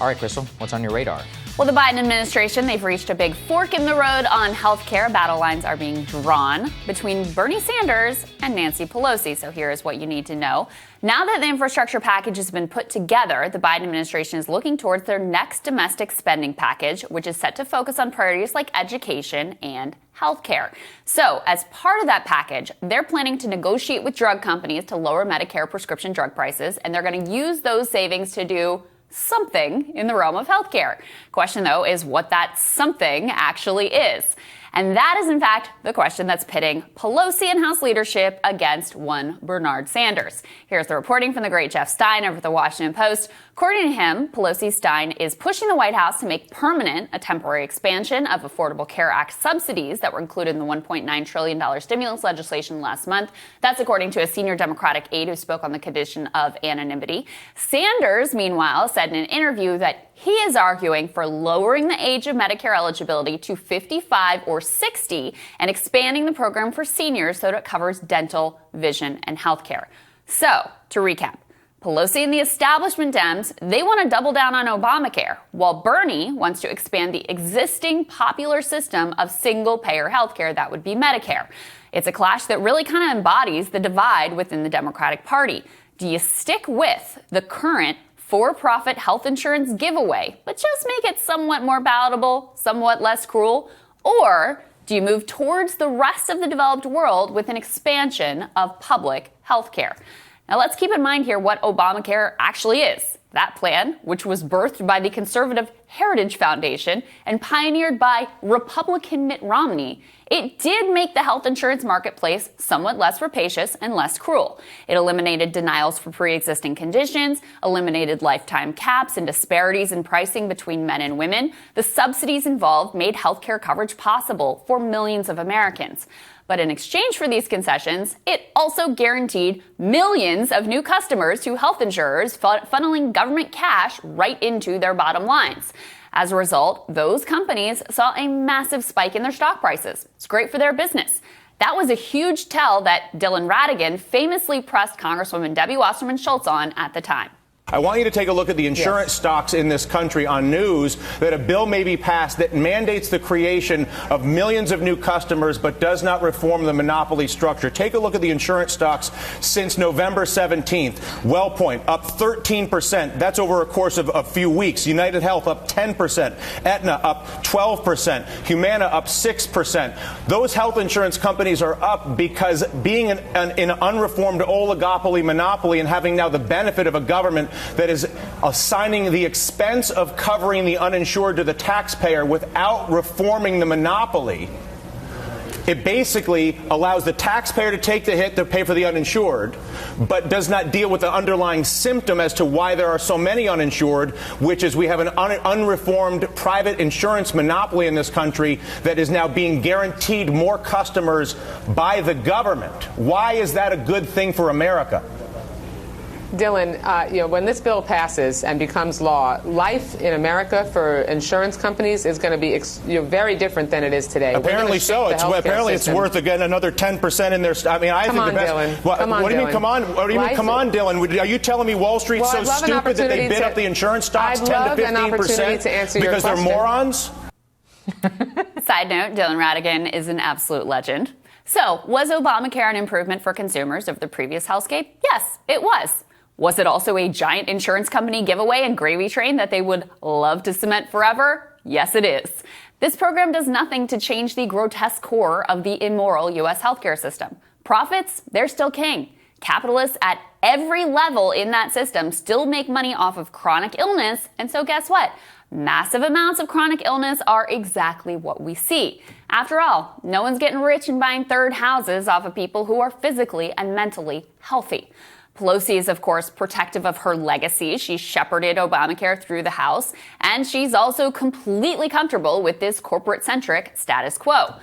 All right, Krystal, what's on your radar? Well, the Biden administration, they've reached a big fork in the road on health care. Battle lines are being drawn between Bernie Sanders and Nancy Pelosi. So here's what you need to know. Now that the infrastructure package has been put together, the Biden administration is looking towards their next domestic spending package, which is set to focus on priorities like education and health care. So as part of that package, they're planning to negotiate with drug companies to lower Medicare prescription drug prices, and they're going to use those savings to do something in the realm of healthcare. Question, though, is what that something actually is. And that is, in fact, the question that's pitting Pelosi and House leadership against one Bernard Sanders. Here's the reporting from the great Jeff Stein over at the Washington Post. According to him, Pelosi Stein is pushing the White House to make permanent a temporary expansion of Affordable Care Act subsidies that were included in the $1.9 trillion stimulus legislation last month. That's according to a senior Democratic aide who spoke on the condition of anonymity. Sanders, meanwhile, said in an interview that he is arguing for lowering the age of Medicare eligibility to 55 or 60 and expanding the program for seniors so that it covers dental, vision, and health care. So, to recap, Pelosi and the establishment Dems, they want to double down on Obamacare, while Bernie wants to expand the existing popular system of single-payer health care, that would be Medicare. It's a clash that really kind of embodies the divide within the Democratic Party. Do you stick with the current for-profit health insurance giveaway, but just make it somewhat more palatable, somewhat less cruel? Or do you move towards the rest of the developed world with an expansion of public health care? Now, let's keep in mind here what Obamacare actually is. That plan, which was birthed by the conservative Heritage Foundation and pioneered by Republican Mitt Romney, it did make the health insurance marketplace somewhat less rapacious and less cruel. It eliminated denials for pre-existing conditions, eliminated lifetime caps and disparities in pricing between men and women. The subsidies involved made health care coverage possible for millions of Americans. But in exchange for these concessions, it also guaranteed millions of new customers to health insurers, funneling government cash right into their bottom lines. As a result, those companies saw a massive spike in their stock prices. It's great for their business. That was a huge tell that Dylan Ratigan famously pressed Congresswoman Debbie Wasserman Schultz on at the time. I want you to take a look at the insurance stocks in this country on news that a bill may be passed that mandates the creation of millions of new customers but does not reform the monopoly structure. Take a look at the insurance stocks since November 17th. WellPoint up 13%. That's over a course of a few weeks. United Health up 10%. Aetna up 12%. Humana up 6%. Those health insurance companies are up because being in an unreformed oligopoly monopoly and having now the benefit of a government that is assigning the expense of covering the uninsured to the taxpayer without reforming the monopoly, it basically allows the taxpayer to take the hit to pay for the uninsured, but does not deal with the underlying symptom as to why there are so many uninsured, which is we have an unreformed private insurance monopoly in this country that is now being guaranteed more customers by the government. Why is that a good thing for America? Dylan, when this bill passes and becomes law, life in America for insurance companies is going to be very different than it is today. Apparently so. Apparently it's worth again another 10% in their. I mean, I think the best. Dylan. What do you mean? Come on. What do you mean? Come on, Dylan. Are you telling me Wall Street's so stupid that they bid up the insurance stocks 10 to 15% because they're morons? Side note: Dylan Ratigan is an absolute legend. So, was Obamacare an improvement for consumers over the previous hellscape? Yes, it was. Was it also a giant insurance company giveaway and gravy train that they would love to cement forever? Yes, it is. This program does nothing to change the grotesque core of the immoral U.S. healthcare system. Profits, they're still king. Capitalists at every level in that system still make money off of chronic illness, and so guess what? Massive amounts of chronic illness are exactly what we see. After all, no one's getting rich and buying third houses off of people who are physically and mentally healthy. Pelosi is, of course, protective of her legacy. She shepherded Obamacare through the House, and she's also completely comfortable with this corporate-centric status quo.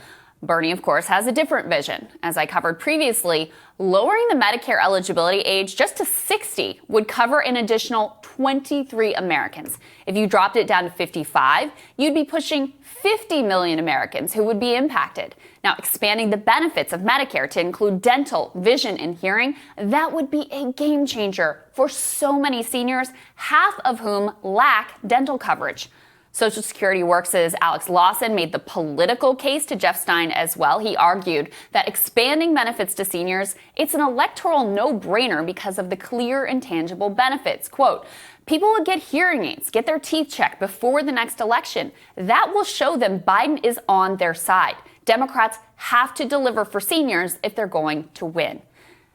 Bernie, of course, has a different vision. As I covered previously, lowering the Medicare eligibility age just to 60 would cover an additional 23 Americans. If you dropped it down to 55, you'd be pushing 50 million Americans who would be impacted. Now, expanding the benefits of Medicare to include dental, vision, and hearing, that would be a game changer for so many seniors, half of whom lack dental coverage. Social Security Works' Alex Lawson made the political case to Jeff Stein as well. He argued that expanding benefits to seniors, it's an electoral no-brainer because of the clear and tangible benefits. Quote, people would get hearing aids, get their teeth checked before the next election. That will show them Biden is on their side. Democrats have to deliver for seniors if they're going to win.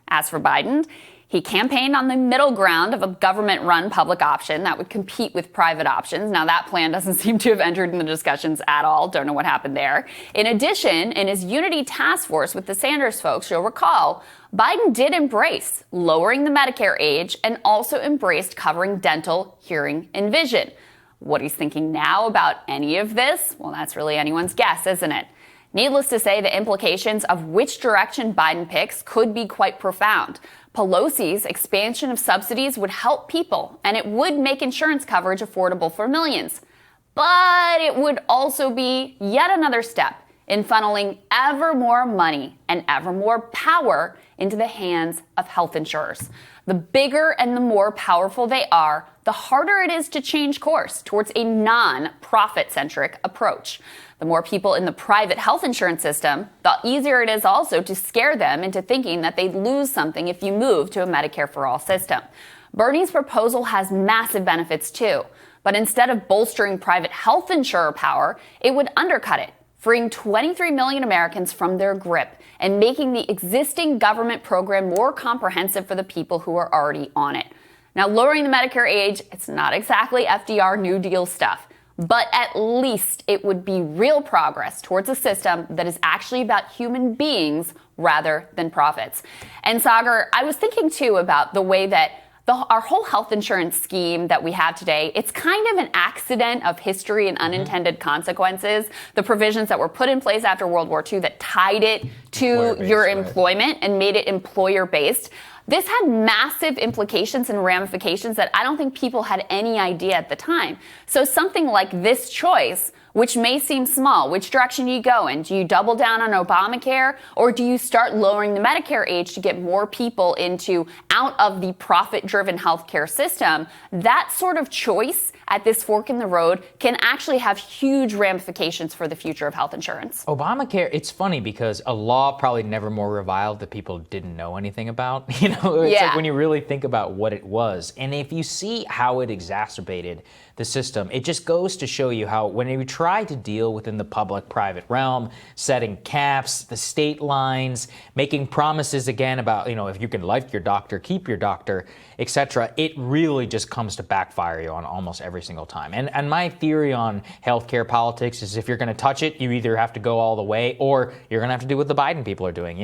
As for Biden, he campaigned on the middle ground of a government-run public option that would compete with private options. Now, that plan doesn't seem to have entered in the discussions at all. Don't know what happened there. In addition, in his unity task force with the Sanders folks, you'll recall, Biden did embrace lowering the Medicare age and also embraced covering dental, hearing, and vision. What he's thinking now about any of this, well, that's really anyone's guess, isn't it? Needless to say, the implications of which direction Biden picks could be quite profound. Pelosi's expansion of subsidies would help people, and it would make insurance coverage affordable for millions. But it would also be yet another step in funneling ever more money and ever more power into the hands of health insurers. The bigger and the more powerful they are, the harder it is to change course towards a non-profit-centric approach. The more people in the private health insurance system, the easier it is also to scare them into thinking that they'd lose something if you move to a Medicare for All system. Bernie's proposal has massive benefits too, but instead of bolstering private health insurer power, it would undercut it, freeing 23 million Americans from their grip and making the existing government program more comprehensive for the people who are already on it. Now, lowering the Medicare age, it's not exactly FDR New Deal stuff, but at least it would be real progress towards a system that is actually about human beings rather than profits. And Sagar, I was thinking too about the way that our whole health insurance scheme that we have today, it's kind of an accident of history and unintended consequences. The provisions that were put in place after World War II that tied it to your employment and made it employer-based. This had massive implications and ramifications that I don't think people had any idea at the time. So something like this choice, which may seem small, which direction do you go in? Do you double down on Obamacare, or do you start lowering the Medicare age to get more people out of the profit-driven healthcare system? That sort of choice at this fork in the road can actually have huge ramifications for the future of health insurance. Obamacare, it's funny because a law probably never more reviled that people didn't know anything about. It's like when you really think about what it was. And if you see how it exacerbated the system, it just goes to show you how when you try to deal within the public-private realm, setting caps, the state lines, making promises again about, if you can like your doctor, keep your doctor, etc., it really just comes to backfire you on almost every single time. And my theory on healthcare politics is if you're going to touch it, you either have to go all the way or you're going to have to do what the Biden people are doing,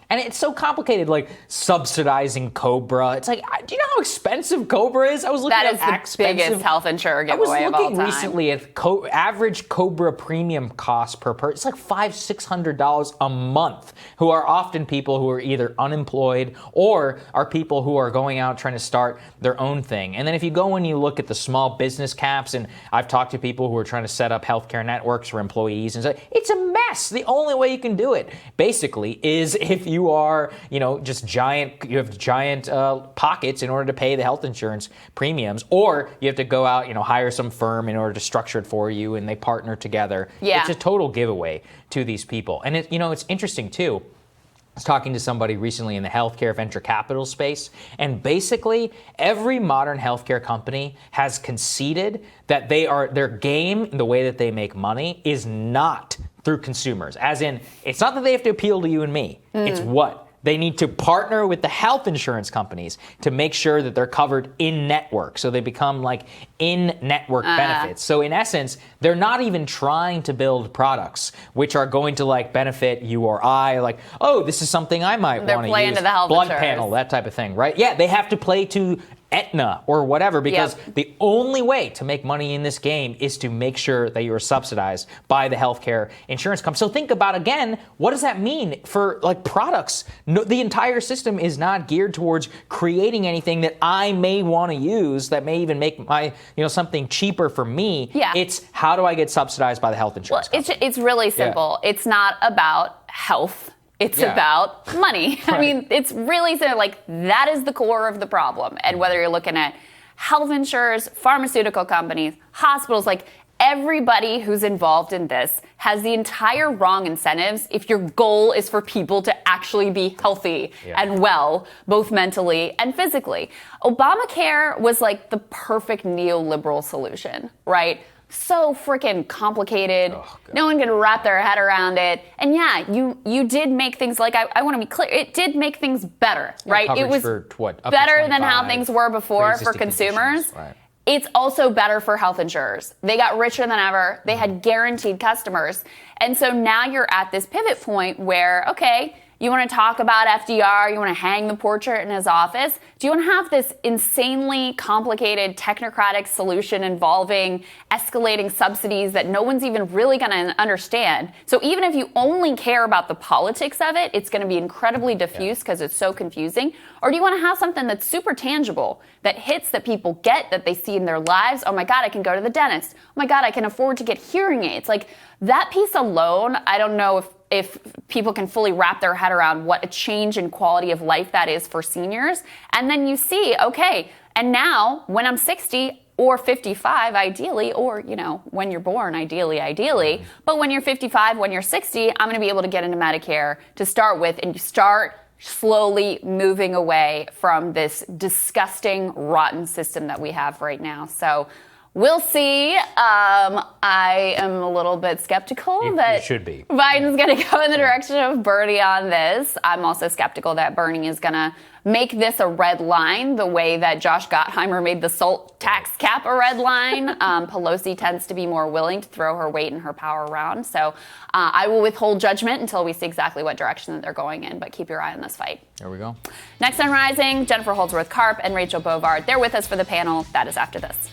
And it's so complicated, like subsidizing Cobra. It's like, do you know how expensive Cobra is? I was looking at That is the biggest health insurer giveaway of all time. I was looking recently at average Cobra premium cost per person. It's like $500-600 a month, who are often people who are either unemployed or are people who are going out trying to start their own thing. And then if you go and you look at the small business caps, and I've talked to people who are trying to set up healthcare networks for employees, and say, it's a mess. The only way you can do it, basically, is if you are, you have giant pockets in order to pay the health insurance premiums, or you have to go out, hire some firm in order to structure it for you, and they partner together. Yeah. It's a total giveaway to these people. And it's interesting too. I was talking to somebody recently in the healthcare venture capital space, and basically every modern healthcare company has conceded that their game, the way that they make money, is not through consumers. As in, it's not that they have to appeal to you and me. It's what? They need to partner with the health insurance companies to make sure that they're covered in-network. So they become like in-network benefits. So in essence, they're not even trying to build products which are going to benefit you or I. Like, oh, this is something I might want to use. To the health blood insurers. panel, that type of thing, right? Yeah, they have to play to Aetna or whatever, because the only way to make money in this game is to make sure that you are subsidized by the healthcare insurance company. So think about, again, what does that mean for like products? No, the entire system is not geared towards creating anything that I may want to use that may even make my, something cheaper for me. Yeah. It's how do I get subsidized by the health insurance company? It's really simple. Yeah. It's not about health. It's about money. Right. I mean, it's really like that is the core of the problem. And whether you're looking at health insurers, pharmaceutical companies, hospitals, like everybody who's involved in this has the entire wrong incentives if your goal is for people to actually be healthy and well, both mentally and physically. Obamacare was like the perfect neoliberal solution, right? So freaking complicated. No one can wrap their head around it. And you did make things like, I want to be clear, it did make things better, right? It was better than how things were before for consumers. Right. It's also better for health insurers. They got richer than ever. They had guaranteed customers. And so now you're at this pivot point where, okay, you want to talk about FDR, you want to hang the portrait in his office. Do you want to have this insanely complicated technocratic solution involving escalating subsidies that no one's even really going to understand? So even if you only care about the politics of it, it's going to be incredibly diffuse because it's so confusing. Or do you want to have something that's super tangible, that hits, that people get, that they see in their lives? Oh my God, I can go to the dentist. Oh my God, I can afford to get hearing aids. Like that piece alone, I don't know if people can fully wrap their head around what a change in quality of life that is for seniors. And then you see, okay, and now when I'm 60 or 55, ideally, or, when you're born, ideally, but when you're 55, when you're 60, I'm going to be able to get into Medicare to start with, and you start slowly moving away from this disgusting, rotten system that we have right now. So we'll see. I am a little bit skeptical that should be. Biden's going to go in the direction of Bernie on this. I'm also skeptical that Bernie is going to make this a red line the way that Josh Gottheimer made the SALT tax cap a red line. Pelosi tends to be more willing to throw her weight and her power around. So I will withhold judgment until we see exactly what direction that they're going in, but keep your eye on this fight. There we go. Next on Rising, Jennifer Holdsworth-Karp and Rachel Bovard. They're with us for the panel. That is after this.